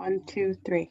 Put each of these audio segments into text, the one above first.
1, 2, 3.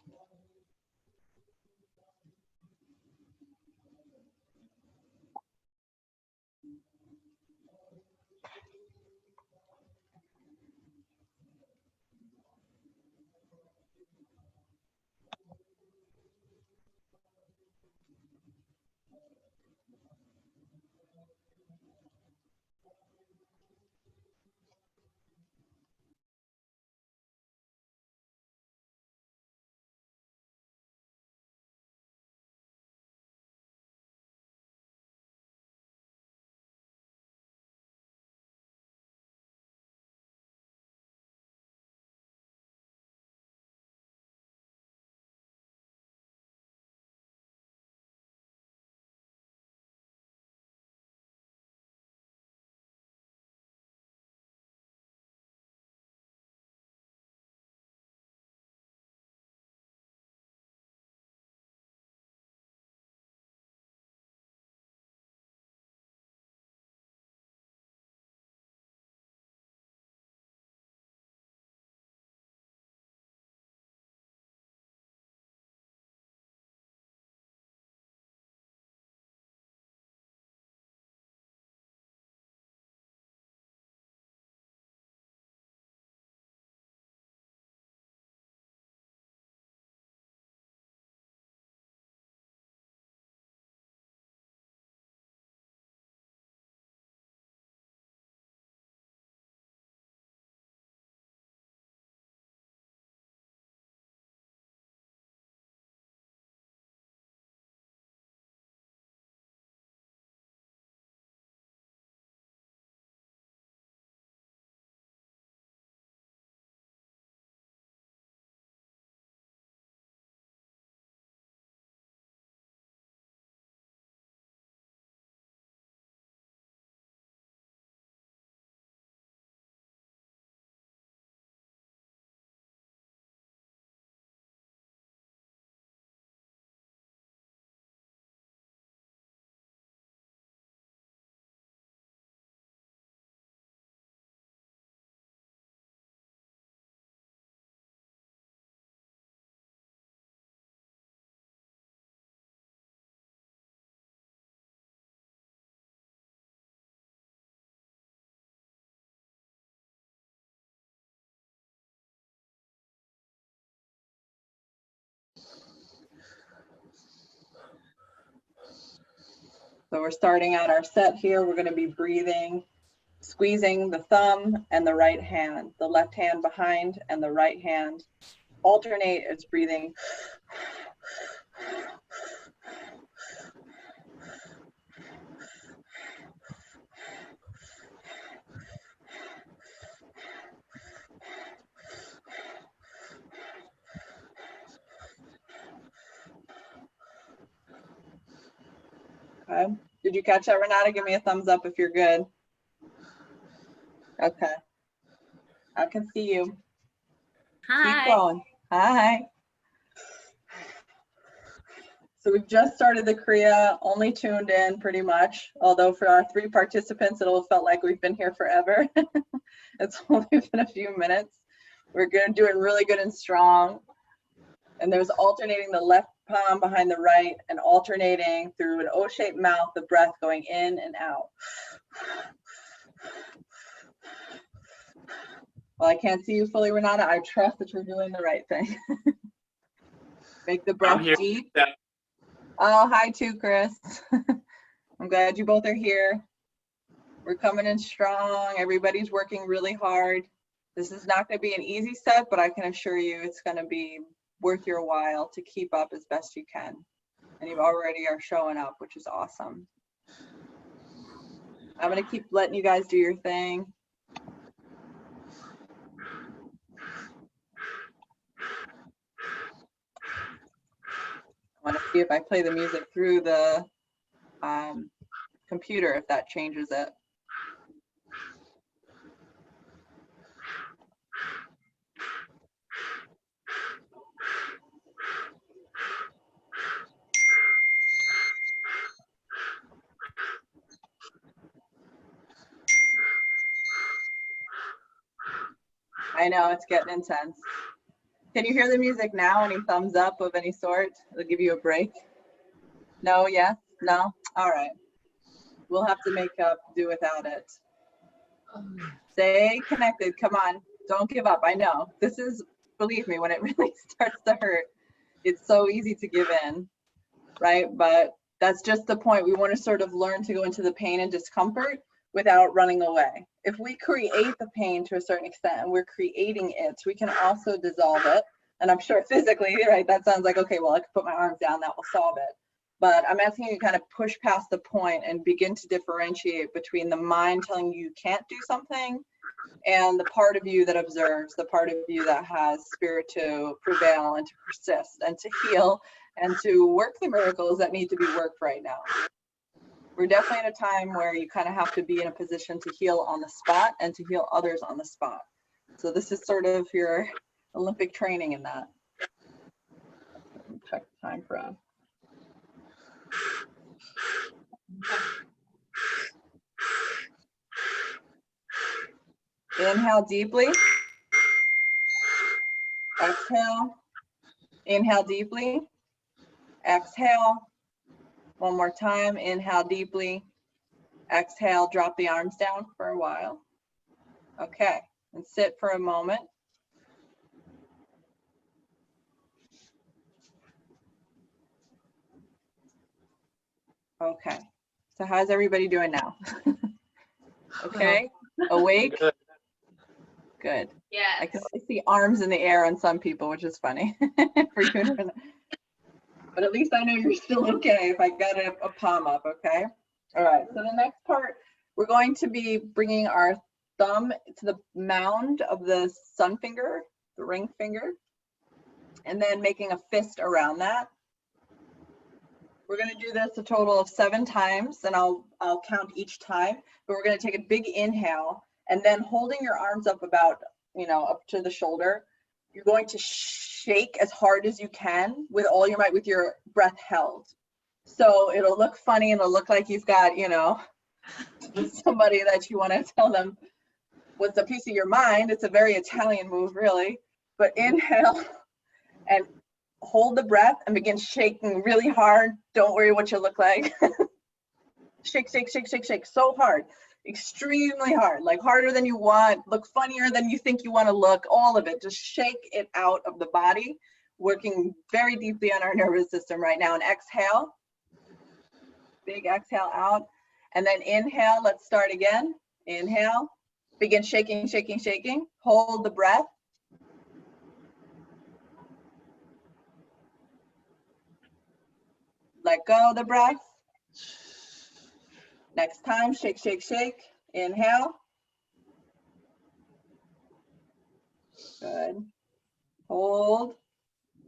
So we're starting out our set here. We're going to be breathing, squeezing the thumb and the right hand, the left hand behind and the right hand. Alternate as breathing. Okay. Did you catch that, Renata? Give me a thumbs up if you're good. Okay. I can see you. Hi. Keep going. Hi. So we've just started the Kriya, only tuned in pretty much, although for our 3 participants, it'll have felt like we've been here forever. It's only been a few minutes. We're going to do it really good and strong. And there's alternating the left palm behind the right and alternating through an O-shaped mouth, the breath going in and out. Well, I can't see you fully, Renata. I trust that you're doing the right thing. Make the breath deep. Yeah. Oh, hi too, Chris. I'm glad you both are here. We're coming in strong. Everybody's working really hard. This is not going to be an easy set, but I can assure you it's going to be worth your while to keep up as best you can. And you already are showing up, which is awesome. I'm going to keep letting you guys do your thing. I want to see if I play the music through the computer, if that changes it. I know, it's getting intense. Can you hear the music now? Any thumbs up of any sort? It'll give you a break. No, yes, no? All right. We'll have to make up, do without it. Stay connected. Come on. Don't give up. I know. This is, believe me, when it really starts to hurt, it's so easy to give in, right? But that's just the point. We want to sort of learn to go into the pain and discomfort without running away. If we create the pain to a certain extent and we're creating it, we can also dissolve it. And I'm sure physically, right, that sounds like, okay, well, I could put my arms down, that will solve it. But I'm asking you to kind of push past the point and begin to differentiate between the mind telling you you can't do something and the part of you that observes, the part of you that has spirit to prevail and to persist and to heal and to work the miracles that need to be worked right now. We're definitely in a time where you kind of have to be in a position to heal on the spot and to heal others on the spot. So this is sort of your Olympic training in that. Let me check the time for us. Inhale deeply. Exhale. Inhale deeply. Exhale. One more time. Inhale deeply. Exhale. Drop the arms down for a while. Okay. And sit for a moment. Okay. So how's everybody doing now? Okay. Awake? Good. Yeah. I can only see arms in the air on some people, which is funny. For you. But at least I know you're still okay if I got a palm up, okay? All right, so the next part, we're going to be bringing our thumb to the mound of the sun finger, the ring finger, and then making a fist around that. We're gonna do this a total of 7 times, and I'll count each time, but we're gonna take a big inhale, and then holding your arms up about, up to the shoulder, you're going to shake as hard as you can with all your might with your breath held. So it'll look funny and it'll look like you've got, somebody that you want to tell them what's a piece of your mind. It's a very Italian move, really. But inhale and hold the breath and begin shaking really hard. Don't worry what you look like. Shake, shake, shake, shake, shake so hard. Extremely hard, like harder than you want, look funnier than you think you want to look, all of it. Just shake it out of the body, working very deeply on our nervous system right now. And exhale, big exhale out. And then inhale, let's start again. Inhale, begin shaking, shaking, shaking. Hold the breath. Let go of the breath. Next time, shake, shake, shake. Inhale. Good. Hold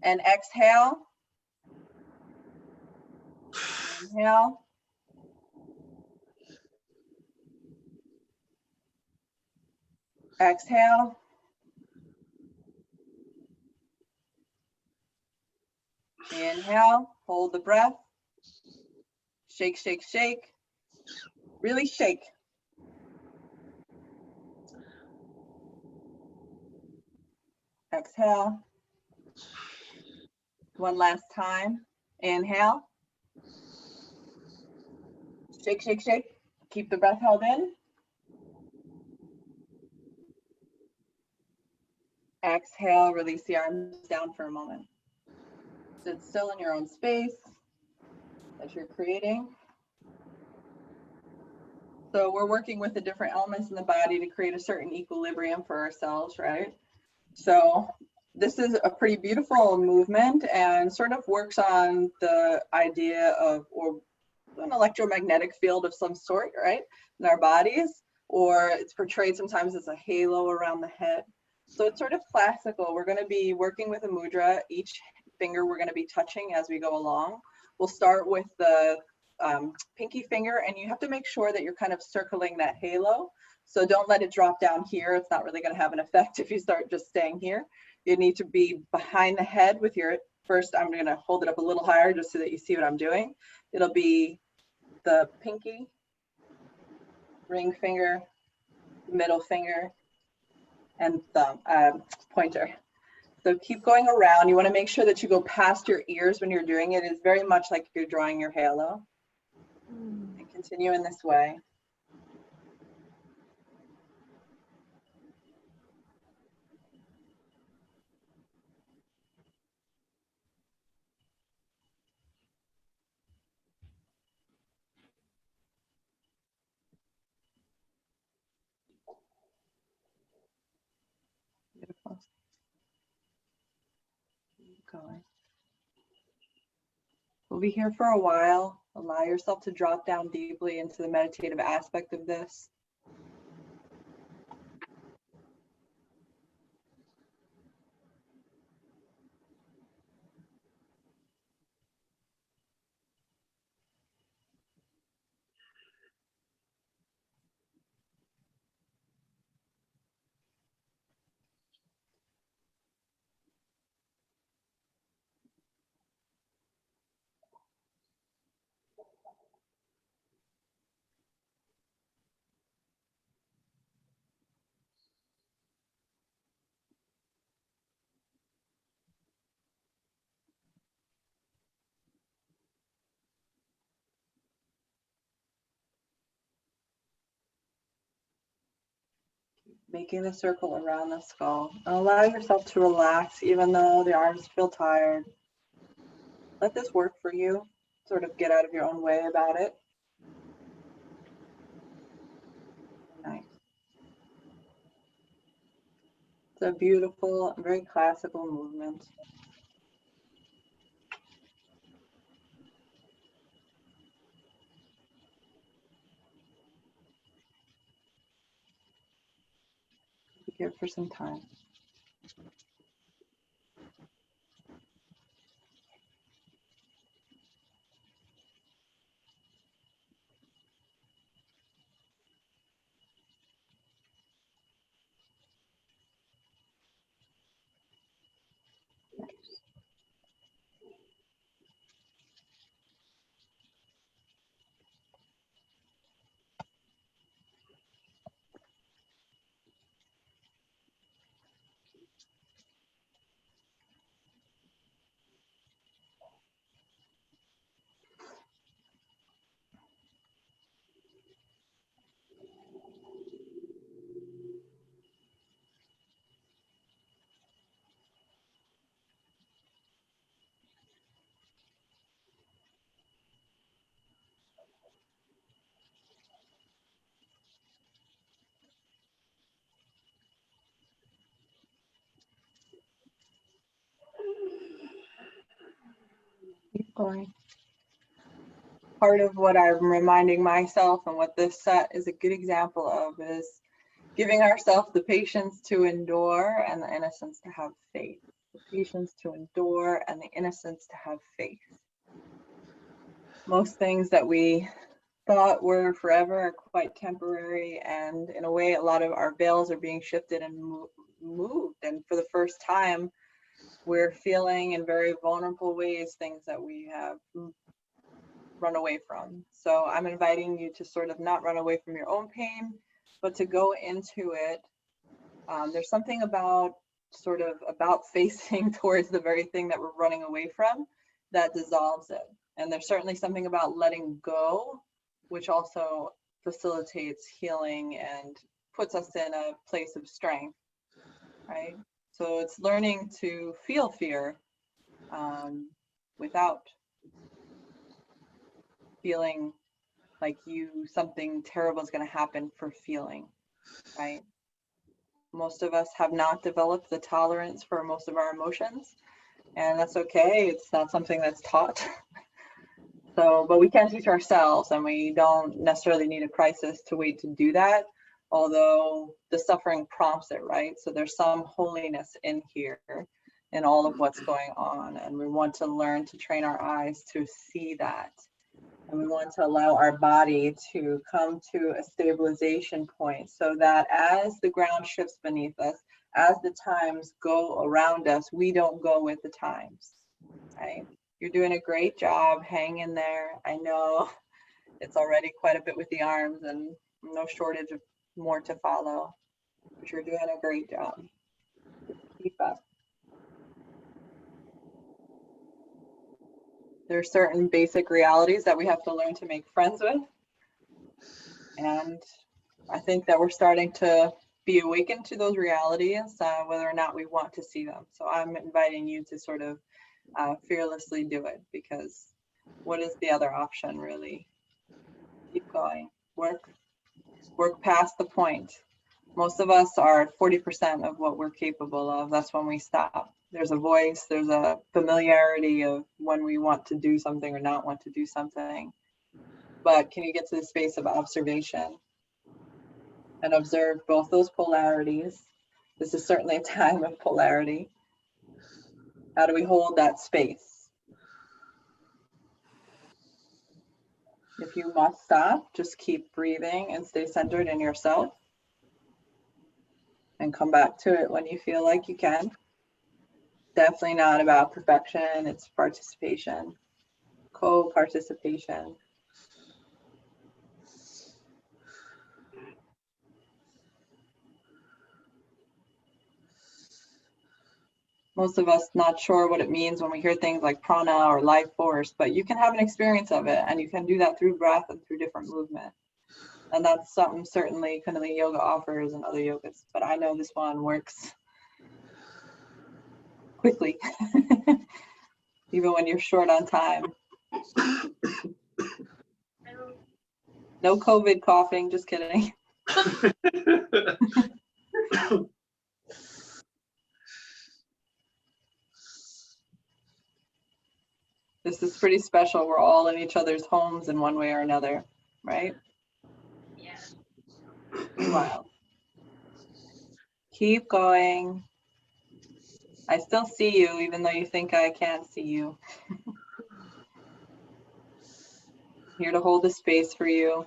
and exhale. Inhale. Exhale. Inhale. Hold the breath. Shake, shake, shake. Really shake. Exhale. One last time. Inhale. Shake, shake, shake. Keep the breath held in. Exhale, release the arms down for a moment. Sit still in your own space that you're creating. So we're working with the different elements in the body to create a certain equilibrium for ourselves, right? So this is a pretty beautiful movement and sort of works on the idea of or an electromagnetic field of some sort, right, in our bodies, or it's portrayed sometimes as a halo around the head. So it's sort of classical. We're going to be working with a mudra. Each finger we're going to be touching as we go along. We'll start with the pinky finger, and you have to make sure that you're kind of circling that halo. So don't let it drop down here. It's not really going to have an effect if you start just staying here. You need to be behind the head with your, first I'm going to hold it up a little higher just so that you see what I'm doing. It'll be the pinky, ring finger, middle finger, and thumb, pointer. So keep going around. You want to make sure that you go past your ears when you're doing it. It's very much like you're drawing your halo. And continue in this way. Beautiful. Keep going. We'll be here for a while. Allow yourself to drop down deeply into the meditative aspect of this. Making the circle around the skull. And allow yourself to relax even though the arms feel tired. Let this work for you. Sort of get out of your own way about it. Nice. It's a beautiful, very classical movement. Be here for some time. Keep going. Part of what I'm reminding myself and what this set is a good example of is giving ourselves the patience to endure and the innocence to have faith. The patience to endure and the innocence to have faith. Most things that we thought were forever are quite temporary, and in a way a lot of our veils are being shifted and moved, and for the first time we're feeling in very vulnerable ways things that we have run away from. So I'm inviting you to sort of not run away from your own pain, but to go into it. There's something about facing towards the very thing that we're running away from that dissolves it. And there's certainly something about letting go, which also facilitates healing and puts us in a place of strength, right? So it's learning to feel fear without feeling like something terrible is going to happen for feeling, right? Most of us have not developed the tolerance for most of our emotions, and that's okay. It's not something that's taught. So, but we can teach ourselves, and we don't necessarily need a crisis to wait to do that, although the suffering prompts it, right? So there's some holiness in here in all of what's going on, and we want to learn to train our eyes to see that. And we want to allow our body to come to a stabilization point so that as the ground shifts beneath us, as the times go around us, we don't go with the times, right? You're doing a great job. Hang in there. I know it's already quite a bit with the arms and no shortage of more to follow, but you're doing a great job. Just keep up. There are certain basic realities that we have to learn to make friends with. And I think that we're starting to be awakened to those realities, whether or not we want to see them. So I'm inviting you to sort of fearlessly do it, because what is the other option, really? Keep going, work past the point. Most of us are at 40% of what we're capable of. That's when we stop. There's a voice, there's a familiarity of when we want to do something or not want to do something. But can you get to the space of observation and observe both those polarities? This is certainly a time of polarity. How do we hold that space? If you must stop, just keep breathing and stay centered in yourself. And come back to it when you feel like you can. Definitely not about perfection, it's participation, co-participation. Most of us not sure what it means when we hear things like prana or life force, but you can have an experience of it, and you can do that through breath and through different movement. And that's something certainly Kundalini yoga offers and other yogas, but I know this one works quickly, even when you're short on time. No COVID coughing, just kidding. This is pretty special. We're all in each other's homes in one way or another, right? Yes. Wow. Keep going. I still see you, even though you think I can't see you. Here to hold the space for you.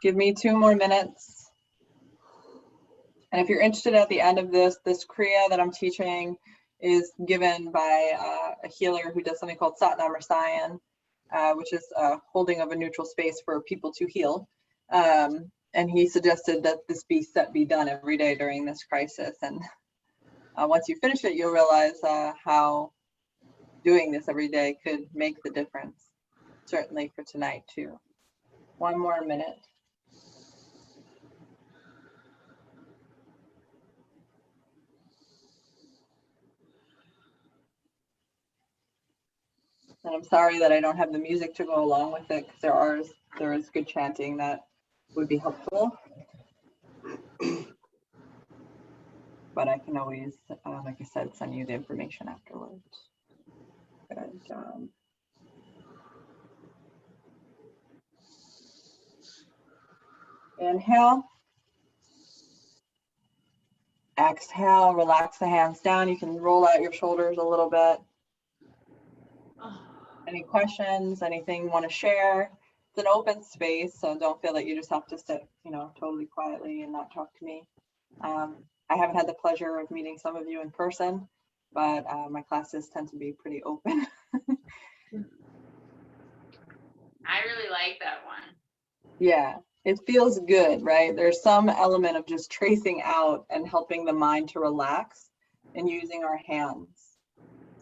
Give me 2 more minutes. And if you're interested at the end of this Kriya that I'm teaching is given by a healer who does something called Satnam Rasayan, which is holding of a neutral space for people to heal. And he suggested that this be done every day during this crisis. And once you finish it, you'll realize how doing this every day could make the difference, certainly for tonight too. 1 more minute. And I'm sorry that I don't have the music to go along with it, because there is good chanting that would be helpful. But I can always, like I said, send you the information afterwards. Good. Inhale. Exhale, relax the hands down. You can roll out your shoulders a little bit. Any questions, anything you want to share? It's an open space, so don't feel that you just have to sit, totally quietly and not talk to me. I haven't had the pleasure of meeting some of you in person, but my classes tend to be pretty open. I really like that one. Yeah, it feels good, right? There's some element of just tracing out and helping the mind to relax and using our hands.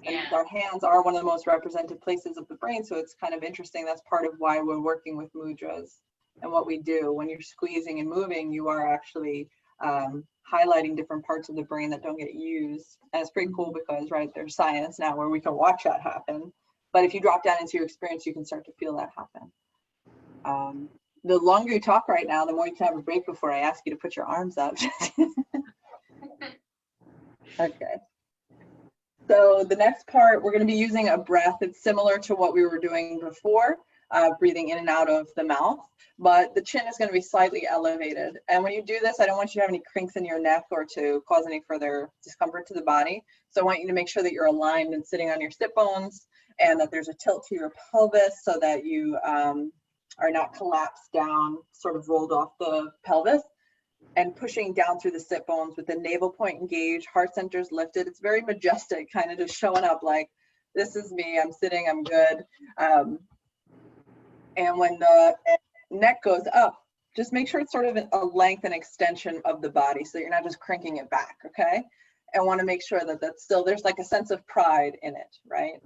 And our hands are one of the most represented places of the brain, so it's kind of interesting. That's part of why we're working with mudras and what we do. When you're squeezing and moving, you are actually highlighting different parts of the brain that don't get used. And it's pretty cool because, right, there's science now where we can watch that happen. But if you drop down into your experience, you can start to feel that happen. The longer you talk right now, the more you can have a break before I ask you to put your arms up. Okay. So the next part, we're going to be using a breath. It's similar to what we were doing before, breathing in and out of the mouth, but the chin is going to be slightly elevated. And when you do this, I don't want you to have any crinks in your neck or to cause any further discomfort to the body. So I want you to make sure that you're aligned and sitting on your sit bones, and that there's a tilt to your pelvis so that you are not collapsed down, sort of rolled off the pelvis, and pushing down through the sit bones with the navel point engaged, heart centers lifted. It's very majestic, kind of just showing up like, this is me, I'm sitting, I'm good. And when the neck goes up, just make sure it's sort of a length and extension of the body so you're not just cranking it back, okay? And want to make sure that that's still, there's like a sense of pride in it, right?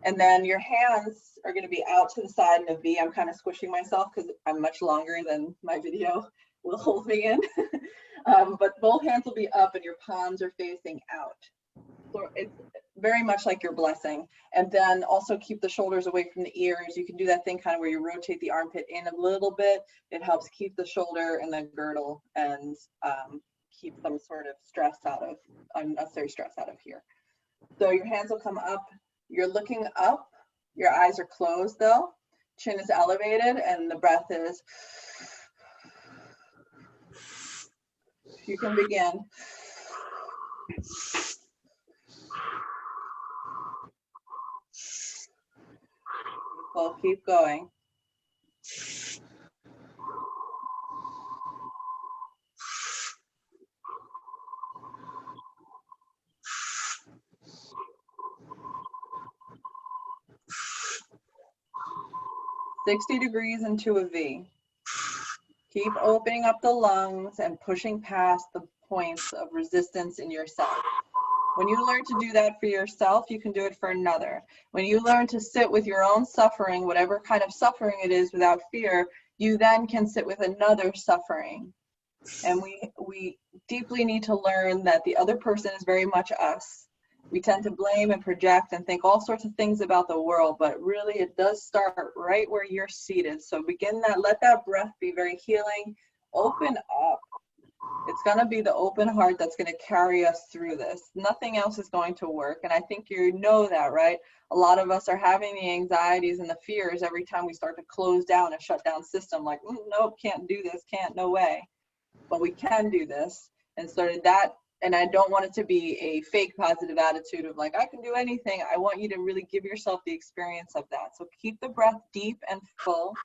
And then your hands are going to be out to the side in a V. I'm kind of squishing myself because I'm much longer than my video will hold me in. But both hands will be up and your palms are facing out. So it's very much like your blessing. And then also keep the shoulders away from the ears. You can do that thing kind of where you rotate the armpit in a little bit. It helps keep the shoulder and the girdle and keep some sort of stress out of, unnecessary stress out of here. So your hands will come up. You're looking up. Your eyes are closed though. Chin is elevated and the breath is. You can begin. Well, keep going. "60 degrees into a V. Keep opening up the lungs and pushing past the points of resistance in yourself. When you learn to do that for yourself, you can do it for another. When you learn to sit with your own suffering, whatever kind of suffering it is, without fear, you then can sit with another suffering. And we deeply need to learn that the other person is very much us. We tend to blame and project and think all sorts of things about the world, but really it does start right where you're seated. So begin that, let that breath be very healing. Open up. It's going to be the open heart that's going to carry us through this. Nothing else is going to work. And I think you know that, right? A lot of us are having the anxieties and the fears every time we start to close down a shut down system, like, nope, can't do this, can't, no way. But we can do this. And so that, and I don't want it to be a fake positive attitude of like, I can do anything. I want you to really give yourself the experience of that. So keep the breath deep and full.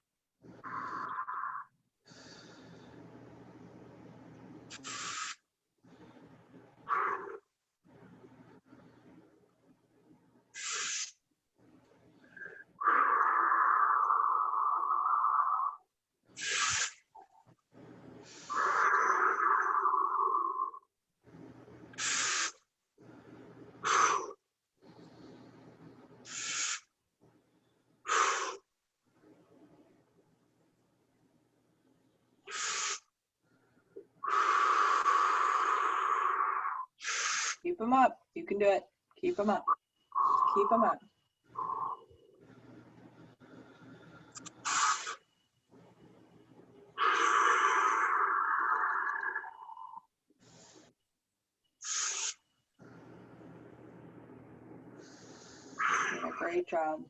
Keep them up. You can do it. Keep them up. Keep them up. Doing a great job.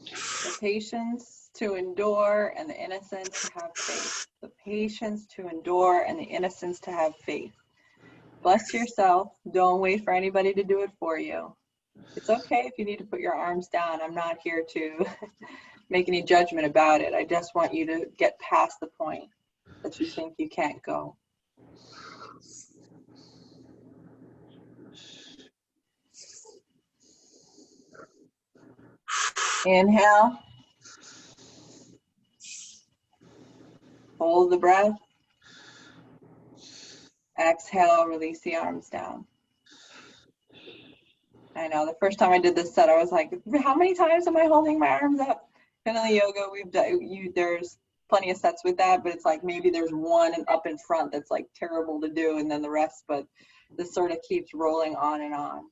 The patience to endure and the innocence to have faith. The patience to endure and the innocence to have faith. Bless yourself. Don't wait for anybody to do it for you. It's okay if you need to put your arms down. I'm not here to make any judgment about it. I just want you to get past the point that you think you can't go. Inhale. Hold the breath. Exhale, release the arms down. I know the first time I did this set, I was like, how many times am I holding my arms up? Kundalini yoga, we've done, there's plenty of sets with that, but it's like maybe there's one and up in front that's like terrible to do, and then the rest, but this sort of keeps rolling on and on,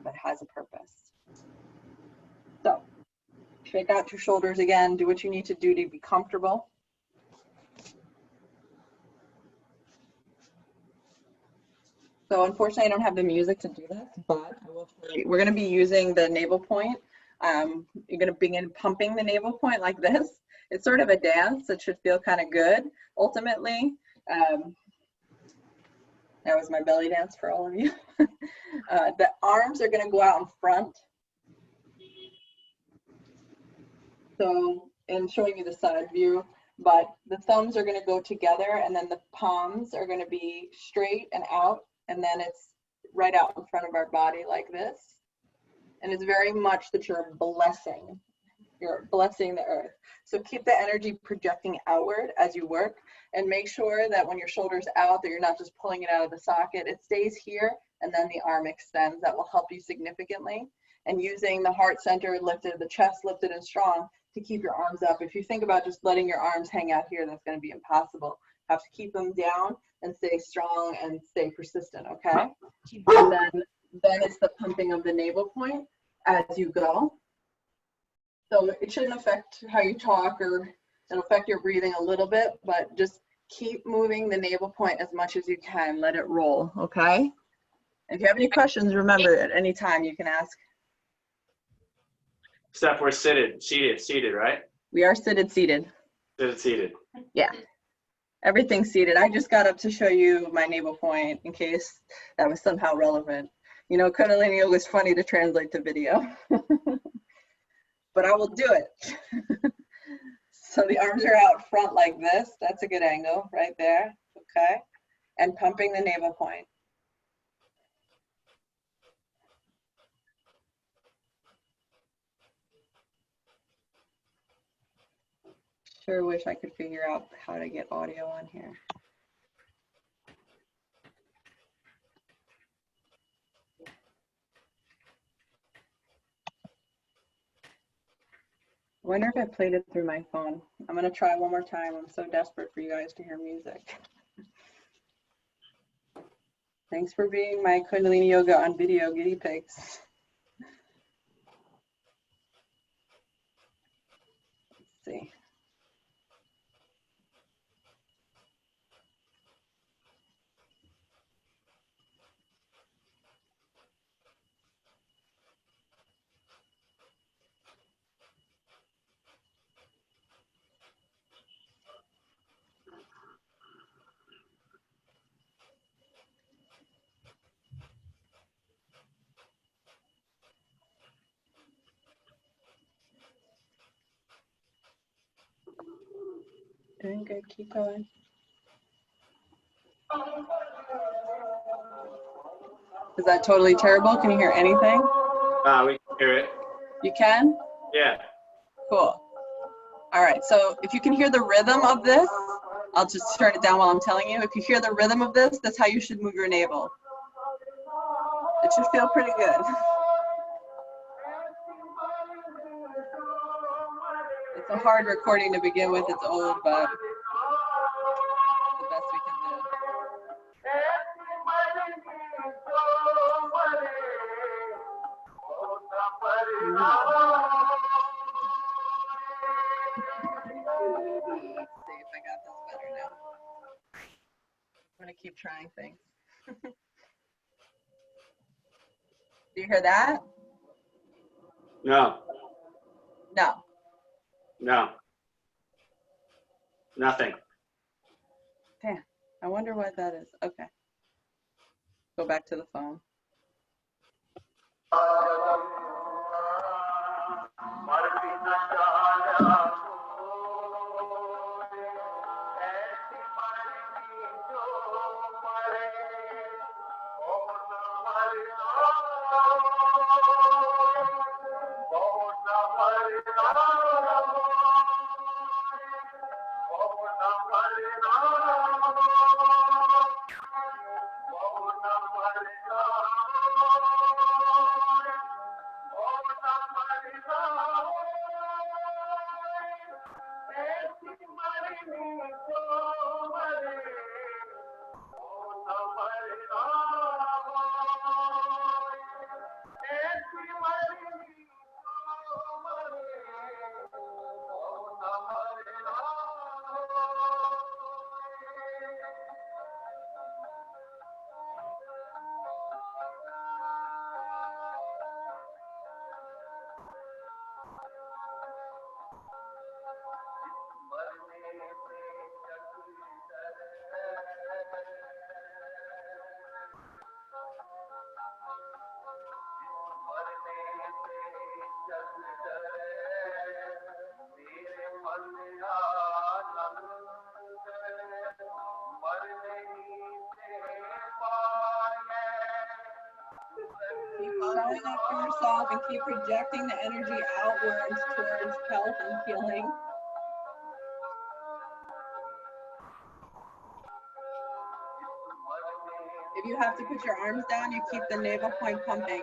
but has a purpose. So, shake out your shoulders again, do what you need to do to be comfortable. So unfortunately, I don't have the music to do this, but I will show you. We're going to be using the navel point. You're going to begin pumping the navel point like this. It's sort of a dance. It should feel kind of good. Ultimately, that was my belly dance for all of you. The arms are going to go out in front. So, and showing you the side view, but the thumbs are going to go together, and then the palms are going to be straight and out. And then it's right out in front of our body like this. And it's very much that you're blessing the earth. So keep the energy projecting outward as you work, and make sure that when your shoulder's out, that you're not just pulling it out of the socket. It stays here, and then the arm extends. That will help you significantly. And using the heart center lifted, the chest lifted and strong to keep your arms up. If you think about just letting your arms hang out here, that's going to be impossible. Have to keep them down and stay strong and stay persistent, okay? And then it's the pumping of the navel point as you go. So it shouldn't affect how you talk, or it'll affect your breathing a little bit, but just keep moving the navel point as much as you can. Let it roll, okay? If you have any questions, remember at any time you can ask. Steph, we're seated, right? We are seated. Seated. Yeah. Everything's seated. I just got up to show you my navel point in case that was somehow relevant. You know, Kundalini Yoga is funny to translate to video, but I will do it. So the arms are out front like this. That's a good angle right there, okay? And pumping the navel point. Sure wish I could figure out how to get audio on here. I wonder if I played it through my phone. I'm gonna try one more time. I'm so desperate for you guys to hear music. Thanks for being my Kundalini Yoga on video guinea pigs. Let's see. Doing good, keep going. Is that totally terrible? Can you hear anything? We can hear it. You can? Yeah. Cool. All right, so if you can hear the rhythm of this, I'll just turn it down while I'm telling you. If you hear the rhythm of this, that's how you should move your navel. It should feel pretty good. It's a hard recording to begin with, it's old, but the best we can do. Let's see if I got this better now. I'm gonna keep trying things. Do you hear that? No. No. No. Nothing. Damn, I wonder what that is. Okay. Go back to the phone. Keep showing up for yourself and keep projecting the energy outwards towards health and healing. If you have to put your arms down, you keep the navel point pumping.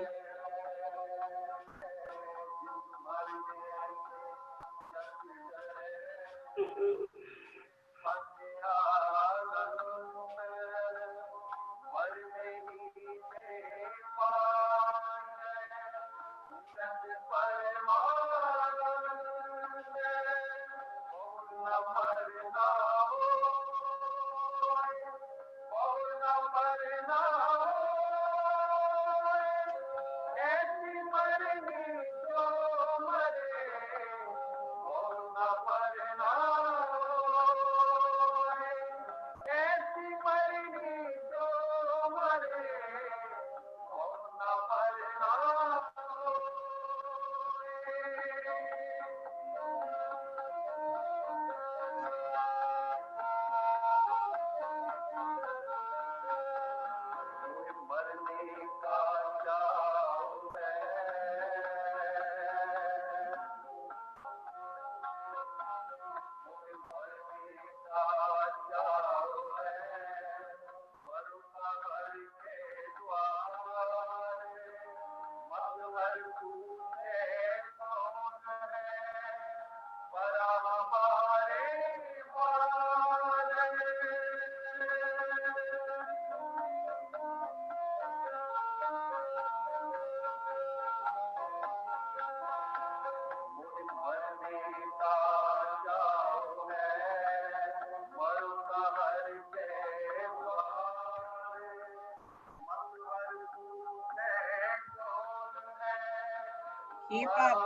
Keep up.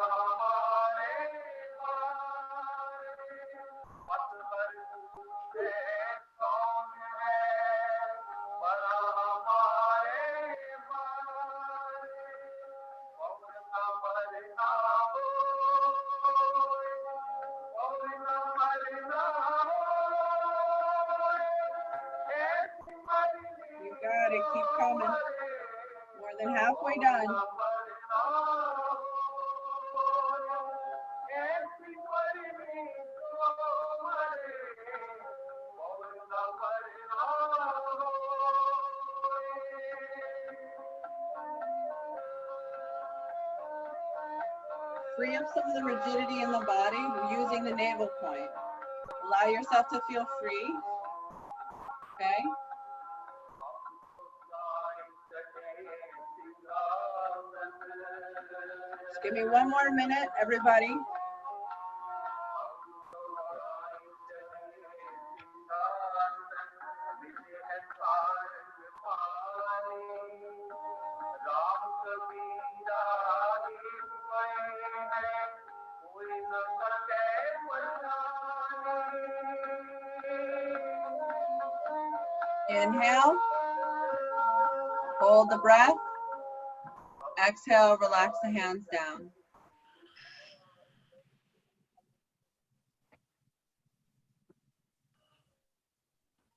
You got it. Keep coming. More than halfway done. Free up some of the rigidity in the body using the navel point. Allow yourself to feel free. Okay? Just give me one more minute, everybody. Inhale, hold the breath. Exhale, relax the hands down.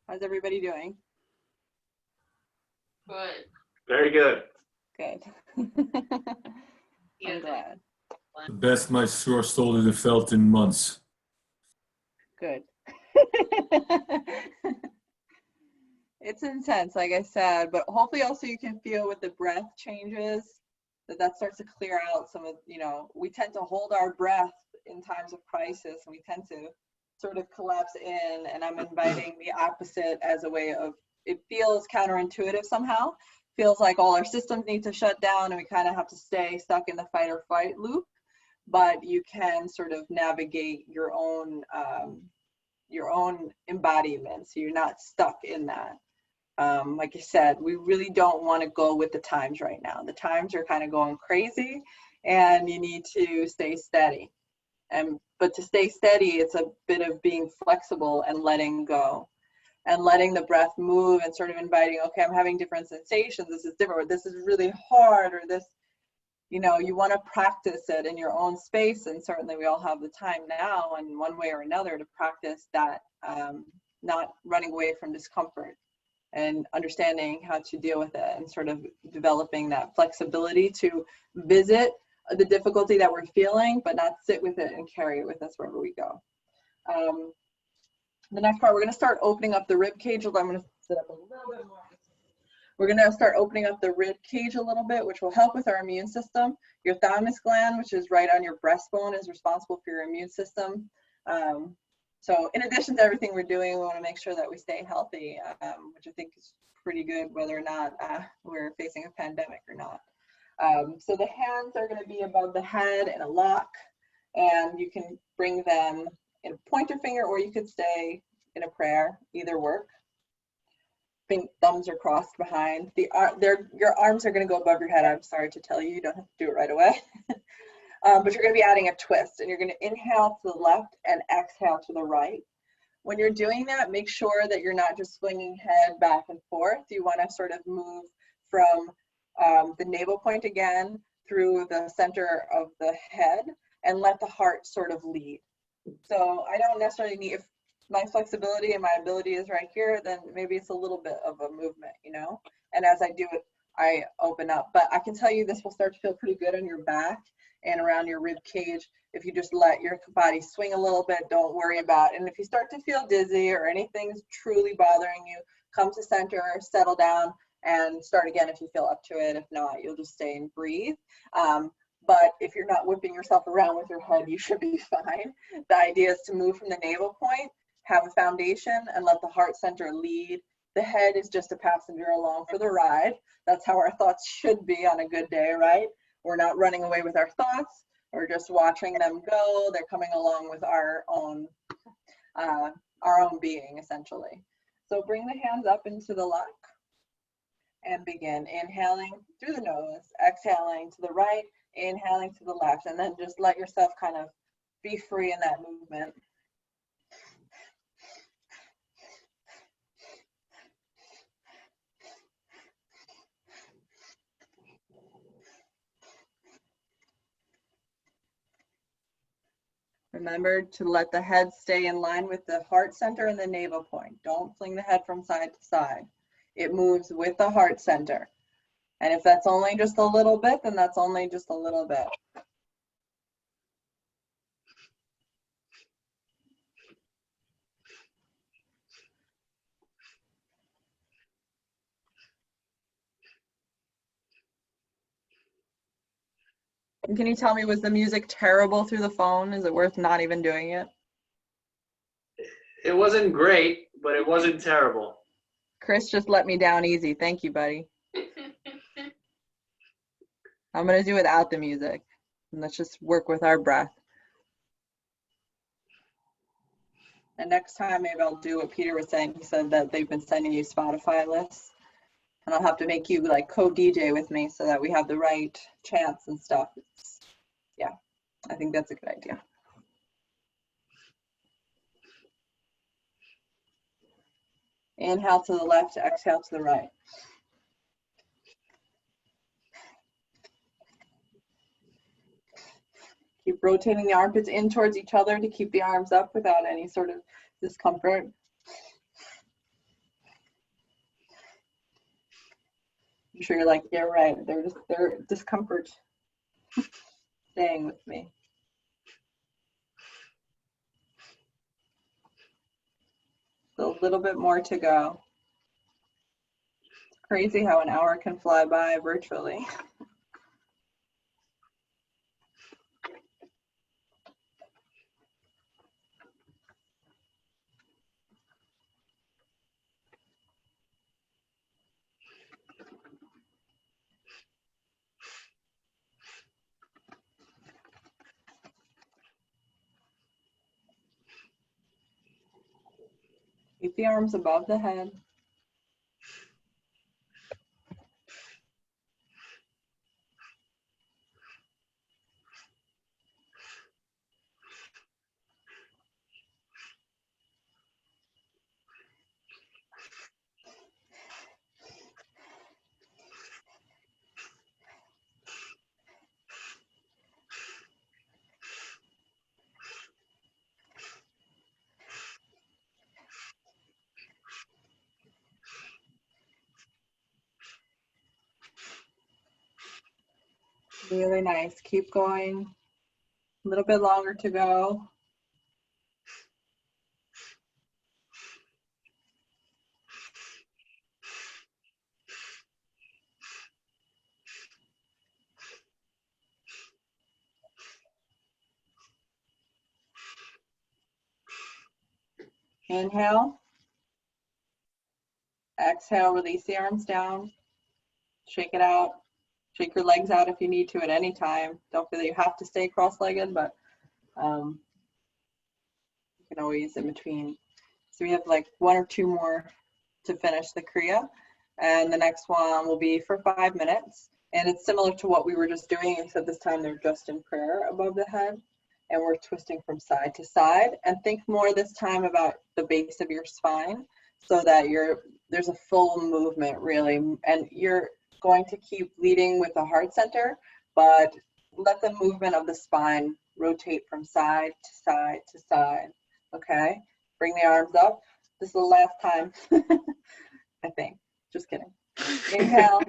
How's everybody doing? Good. Very good. Good. I'm glad. The best my sore shoulder have felt in months. Good. It's intense, like I said, but hopefully also you can feel with the breath changes that starts to clear out some of, we tend to hold our breath in times of crisis, and we tend to sort of collapse in, and I'm inviting the opposite as a way of, it feels counterintuitive somehow. Feels like all our systems need to shut down and we kind of have to stay stuck in the fight or flight loop, but you can sort of navigate your own embodiment, so you're not stuck in that. Like I said, we really don't want to go with the times right now. The times are kind of going crazy and you need to stay steady. But to stay steady, it's a bit of being flexible and letting go and letting the breath move and sort of inviting, okay, I'm having different sensations. This is different, or this is really hard, or this, you want to practice it in your own space. And certainly we all have the time now in one way or another to practice that, not running away from discomfort and understanding how to deal with it and sort of developing that flexibility to visit the difficulty that we're feeling, but not sit with it and carry it with us wherever we go. The next part, we're going to start opening up the rib cage. I'm going to sit up a little bit more. We're going to start opening up the rib cage a little bit, which will help with our immune system. Your thymus gland, which is right on your breastbone, is responsible for your immune system. So in addition to everything we're doing, we want to make sure that we stay healthy, which I think is pretty good, whether or not we're facing a pandemic or not. So the hands are going to be above the head in a lock, and you can bring them in a pointer finger, or you could stay in a prayer, either work. Thumbs are crossed behind. Your arms are going to go above your head. I'm sorry to tell you, you don't have to do it right away. But you're going to be adding a twist, and you're going to inhale to the left and exhale to the right. When you're doing that, make sure that you're not just swinging head back and forth. You want to sort of move from the navel point again through the center of the head and let the heart sort of lead. So I don't necessarily need, if my flexibility and my ability is right here, then maybe it's a little bit of a movement, you know? And as I do it, I open up. But I can tell you this will start to feel pretty good on your back and around your rib cage if you just let your body swing a little bit. Don't worry about it. And if you start to feel dizzy or anything's truly bothering you, come to center, settle down, and start again if you feel up to it. If not, you'll just stay and breathe. But if you're not whipping yourself around with your head, you should be fine. The idea is to move from the navel point, have a foundation, and let the heart center lead. The head is just a passenger along for the ride. That's how our thoughts should be on a good day, right? We're not running away with our thoughts. We're just watching them go. They're coming along with our own being, essentially. So bring the hands up into the lock and begin inhaling through the nose, exhaling to the right, inhaling to the left, and then just let yourself kind of be free in that movement. Remember to let the head stay in line with the heart center and the navel point. Don't fling the head from side to side. It moves with the heart center. And if that's only just a little bit, then that's only just a little bit. And can you tell me, was the music terrible through the phone? Is it worth not even doing it? It wasn't great, but it wasn't terrible. Chris just let me down easy. Thank you, buddy. I'm going to do without the music. And let's just work with our breath. And next time, maybe I'll do what Peter was saying. He said that they've been sending you Spotify lists. And I'll have to make you like co-DJ with me so that we have the right chants and stuff. Yeah, I think that's a good idea. Inhale to the left, exhale to the right. Keep rotating the armpits in towards each other to keep the arms up without any sort of discomfort. I'm sure you're like, yeah, right. They're discomfort staying with me. So a little bit more to go. It's crazy how an hour can fly by virtually. Keep the arms above the head. Really nice. Keep going. A little bit longer to go. Inhale. Exhale, release the arms down. Shake it out. Shake your legs out if you need to at any time. Don't feel that you have to stay cross-legged, but you can always in between. So we have like 1 or 2 more to finish the Kriya. And the next one will be for 5 minutes. And it's similar to what we were just doing, except this time they're just in prayer above the head. And we're twisting from side to side. And think more this time about the base of your spine so that there's a full movement really. And you're going to keep leading with the heart center, but let the movement of the spine rotate from side to side to side. Okay? Bring the arms up. This is the last time, I think. Just kidding. Inhale,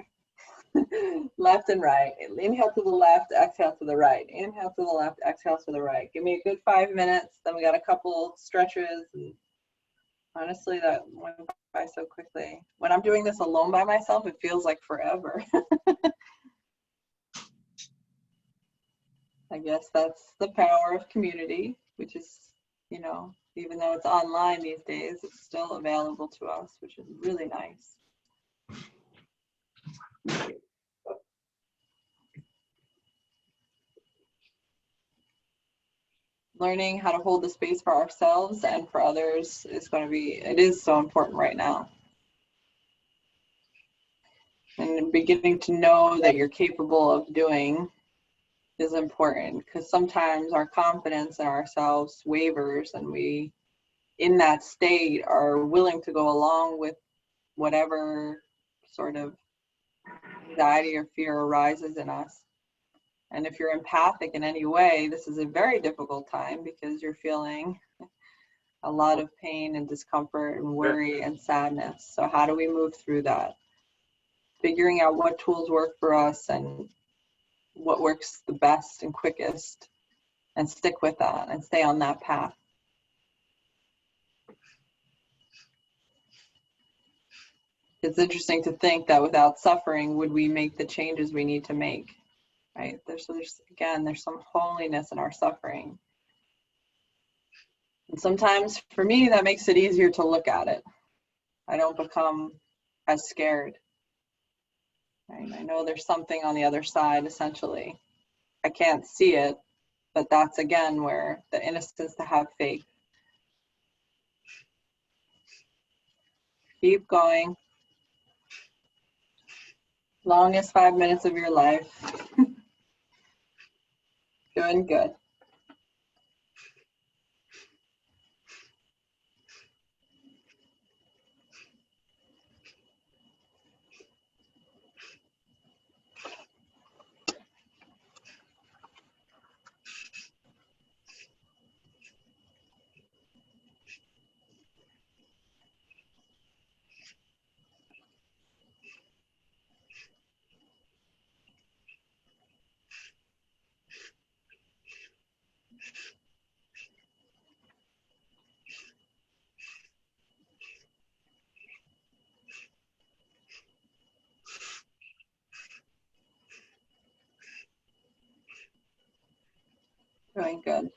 left and right. Inhale to the left, exhale to the right. Inhale to the left, exhale to the right. Give me a good 5 minutes. Then we got a couple stretches. And honestly, that went by so quickly. When I'm doing this alone by myself, it feels like forever. I guess that's the power of community, which is, you know, even though it's online these days, it's still available to us, which is really nice. Learning how to hold the space for ourselves and for others it is so important right now. And beginning to know that you're capable of doing is important, because sometimes our confidence in ourselves wavers and we, in that state, are willing to go along with whatever sort of anxiety or fear arises in us. And if you're empathic in any way, this is a very difficult time because you're feeling a lot of pain and discomfort and worry and sadness. So how do we move through that? Figuring out what tools work for us and what works the best and quickest, and stick with that and stay on that path. It's interesting to think that without suffering, would we make the changes we need to make? Right? There's some holiness in our suffering. And sometimes for me, that makes it easier to look at it. I don't become as scared. Right? I know there's something on the other side, essentially. I can't see it, but that's again where the innocence to have faith. Keep going. Longest 5 minutes of your life. Doing good. Doing good.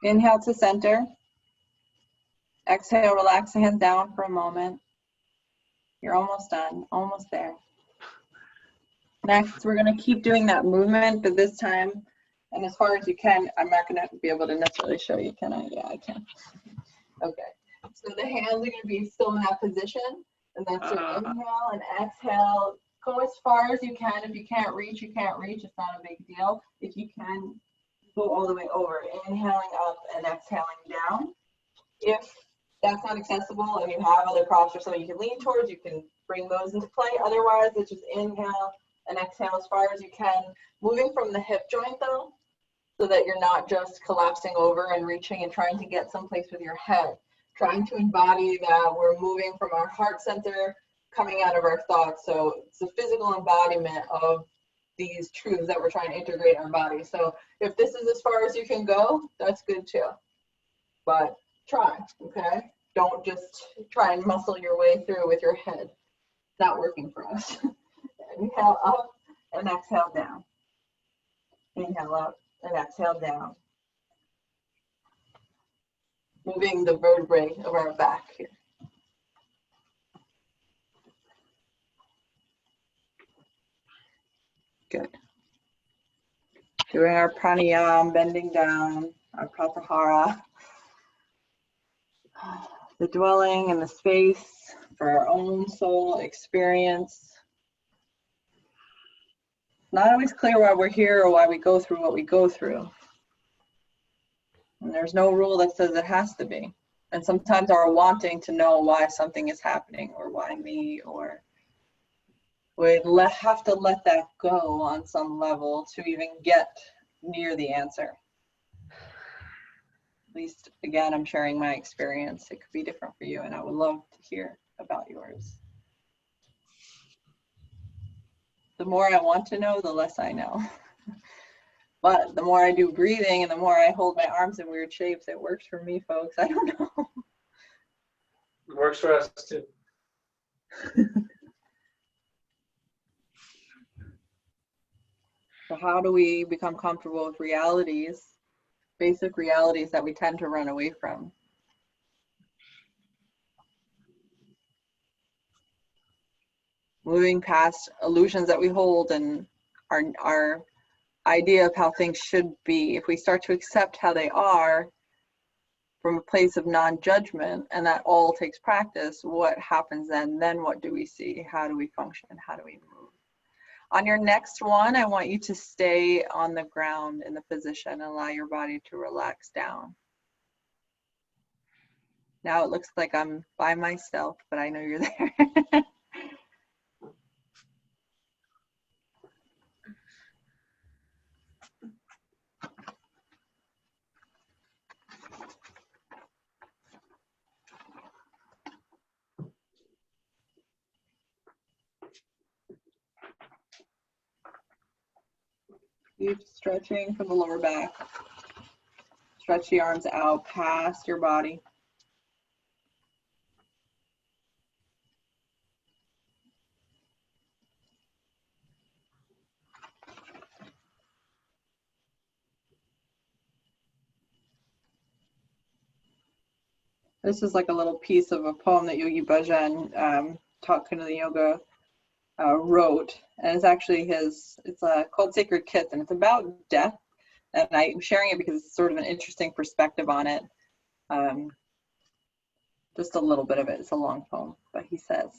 Inhale to center. Exhale, relax the hands down for a moment. You're almost done, almost there. Next, we're going to keep doing that movement, but this time, and as far as you can, I'm not going to be able to necessarily show you, can I? Yeah, I can. Okay. So the hands are going to be still in that position. And that's your inhale and exhale. Go as far as you can. If you can't reach, you can't reach. It's not a big deal. If you can, go all the way over. Inhaling up and exhaling down. If that's not accessible and you have other props or something you can lean towards, you can bring those into play. Otherwise, it's just inhale and exhale as far as you can. Moving from the hip joint though, so that you're not just collapsing over and reaching and trying to get someplace with your head. Trying to embody that we're moving from our heart center, coming out of our thoughts. So it's a physical embodiment of these truths that we're trying to integrate in our body. So if this is as far as you can go, that's good too. But try, okay? Don't just try and muscle your way through with your head. It's not working for us. Inhale up and exhale down. Inhale up and exhale down. Moving the vertebrae of our back here. Good. Doing our pranayama, bending down, our pratyahara. The dwelling in the space for our own soul experience. Not always clear why we're here or why we go through what we go through. And there's no rule that says it has to be. And sometimes our wanting to know why something is happening or why me, or we have to let that go on some level to even get near the answer. At least, again, I'm sharing my experience. It could be different for you, and I would love to hear about yours. The more I want to know, the less I know. But the more I do breathing and the more I hold my arms in weird shapes, it works for me, folks. I don't know. It works for us too. So how do we become comfortable with realities, basic realities that we tend to run away from? Moving past illusions that we hold and our idea of how things should be. If we start to accept how they are from a place of non-judgment, and that all takes practice, what happens then? Then what do we see? How do we function? How do we move? On your next one, I want you to stay on the ground in the position and allow your body to relax down. Now it looks like I'm by myself, but I know you're there. Keep stretching from the lower back. Stretch the arms out past your body. This is like a little piece of a poem that Yogi Bhajan taught Kundalini Yoga wrote, and it's actually his. It's called Sacred Kiss, and it's about death. And I'm sharing it because it's sort of an interesting perspective on it. Just a little bit of it. It's a long poem, but he says,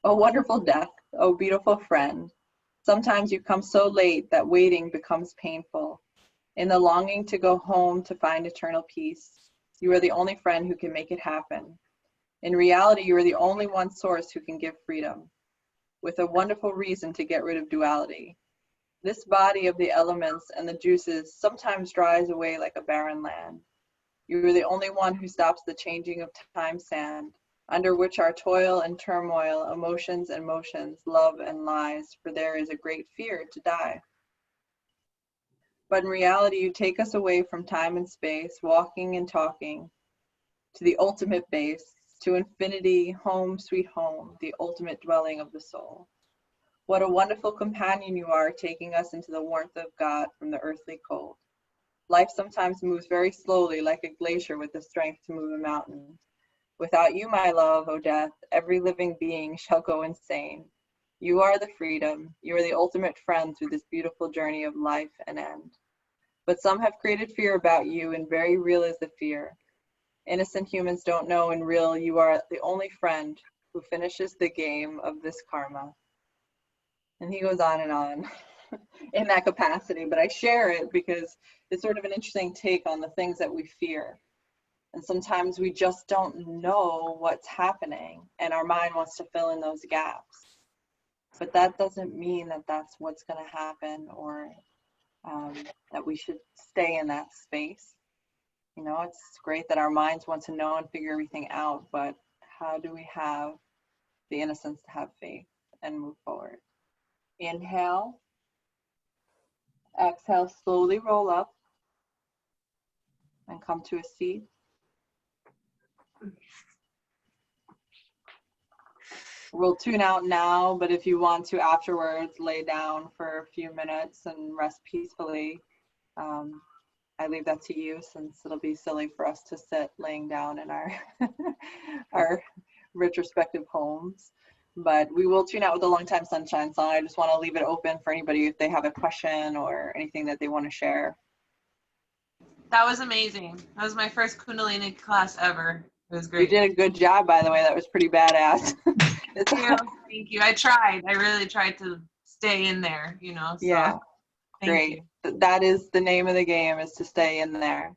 "Oh, wonderful death, oh, beautiful friend. Sometimes you come so late that waiting becomes painful. In the longing to go home to find eternal peace, you are the only friend who can make it happen. In reality, you are the only one source who can give freedom, with a wonderful reason to get rid of duality. This body of the elements and the juices sometimes dries away like a barren land. You are the only one who stops the changing of time sand, under which are toil and turmoil, emotions and motions, love and lies, for there is a great fear to die. But in reality, you take us away from time and space, walking and talking, to the ultimate base, to infinity, home, sweet home, the ultimate dwelling of the soul. What a wonderful companion you are, taking us into the warmth of God from the earthly cold. Life sometimes moves very slowly, like a glacier with the strength to move a mountain. Without you, my love, O death, every living being shall go insane. You are the freedom. You are the ultimate friend through this beautiful journey of life and end. But some have created fear about you, and very real is the fear. Innocent humans don't know in real you are the only friend who finishes the game of this karma. And he goes on in that capacity, but I share it because it's sort of an interesting take on the things that we fear. And sometimes we just don't know what's happening, and our mind wants to fill in those gaps. But that doesn't mean that that's what's going to happen, or that we should stay in that space. You know, it's great that our minds want to know and figure everything out, but how do we have the innocence to have faith and move forward? Inhale. Exhale, slowly roll up and come to a seat. We'll tune out now, but if you want to afterwards, lay down for a few minutes and rest peacefully. I leave that to you, since it'll be silly for us to sit laying down in our our retrospective homes. But we will tune out with the Long Time Sunshine song. I just want to leave it open for anybody if they have a question or anything that they want to share. That was amazing. That was my first Kundalini class ever. It was You great. did a good job, by the way. That was pretty badass. Thank you. I tried. I really tried to stay in there, you know. So, yeah, thank great. That is the name of the game, is to stay in there.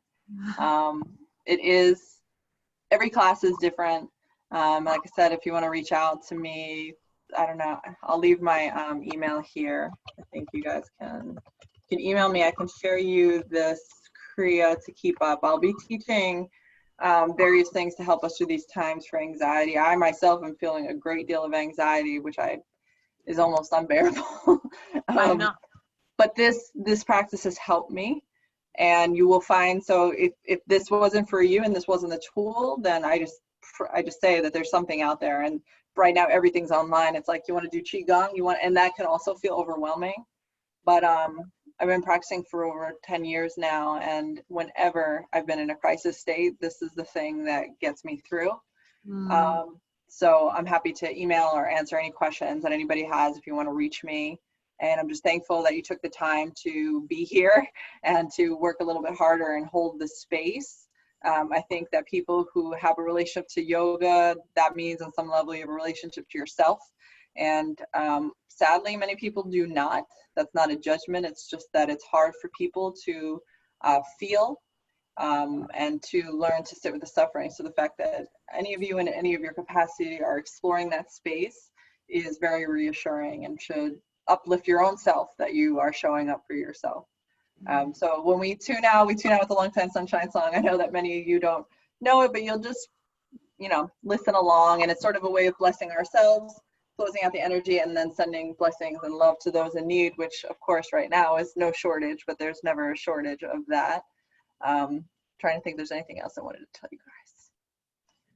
It is, every class is different. Like I said, if you want to reach out to me, I don't know, I'll leave my email here. I think you guys can email me. I can share you this Kriya to keep up. I'll be teaching various things to help us through these times for anxiety. I myself am feeling a great deal of anxiety, which is almost unbearable. I know. But this practice has helped me, and you will find, so if this wasn't for you and this wasn't the tool, then I just say that there's something out there. And right now everything's online. It's like, you want to do qigong, and that can also feel overwhelming. But I've been practicing for over 10 years now, and whenever I've been in a crisis state, this is the thing that gets me through. So I'm happy to email or answer any questions that anybody has if you want to reach me. And I'm just thankful that you took the time to be here and to work a little bit harder and hold the space. I think that people who have a relationship to yoga, that means on some level you have a relationship to yourself. And sadly, many people do not. That's not a judgment. It's just that it's hard for people to feel and to learn to sit with the suffering. So the fact that any of you in any of your capacity are exploring that space is very reassuring and should uplift your own self, that you are showing up for yourself. So when we tune out with the Long Time Sunshine song. I know that many of you don't know it, but you'll just, listen along, and it's sort of a way of blessing ourselves, closing out the energy, and then sending blessings and love to those in need, which of course right now is no shortage, but there's never a shortage of that. Trying to think if there's anything else I wanted to tell you guys.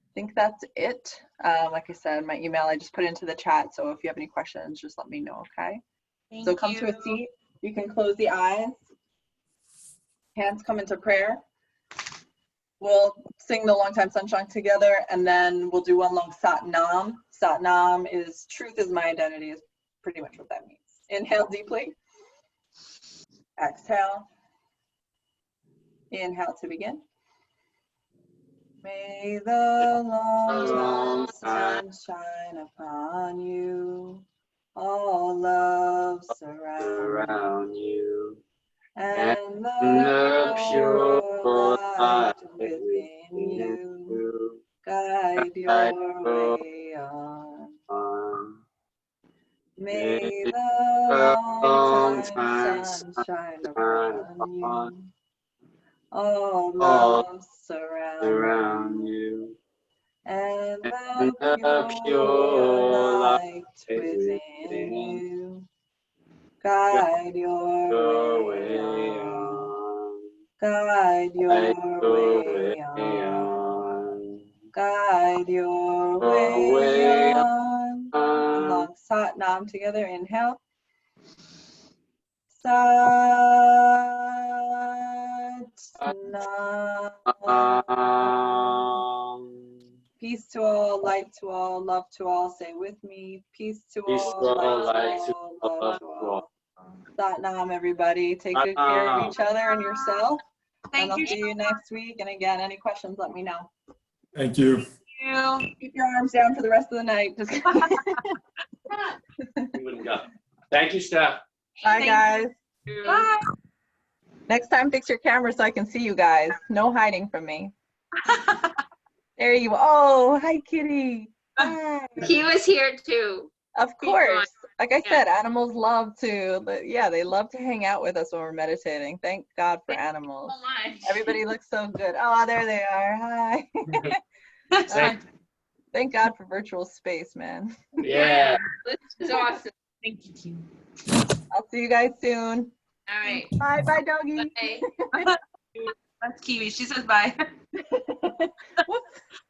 I think that's it. Like I said, my email, I just put into the chat, so if you have any questions, just let me know, okay? So come to a seat. You can close the eyes. Hands come into prayer. We'll sing the Long Time Sunshine together, and then we'll do one long Sat Nam. Sat Nam is truth is my identity, is pretty much what that means. Inhale deeply. Exhale. Inhale to begin. May the long time sun shine upon you. All love surround you. And the pure light within you guide your way on. May the long time sun shine upon you. All love surround you. And the pure light within you guide your way on. Guide your way on. Guide your way on. One long Sat Nam together. Inhale. Sat Nam. Peace to all, light to all, love to all. Say with me. Peace to all, light to all, love to all. Sat Nam, everybody. Take good care of each other and yourself. And Thank I'll you see so you next week. And again, any questions, let me know. Thank you. much. Keep your arms down for the rest of the night. Just We wouldn't go. Thank you, Steph. Bye, Thank guys. Bye. Next time, fix your camera so I can see you guys. No hiding from me. There you go. Oh, hi, kitty. Hi. He was here too. Of Keep going. course. Like I Yeah. said, animals love to, yeah, they love to hang out with us when we're meditating. Thank God for animals. So much. Everybody looks so good. Oh, there they are. Hi. Thank- Thank God for virtual space, man. Yeah. This is awesome. Thank you, Q. I'll see you guys soon. All right. Bye, bye, doggy. Bye. That's Kiwi. She says bye. Whoops.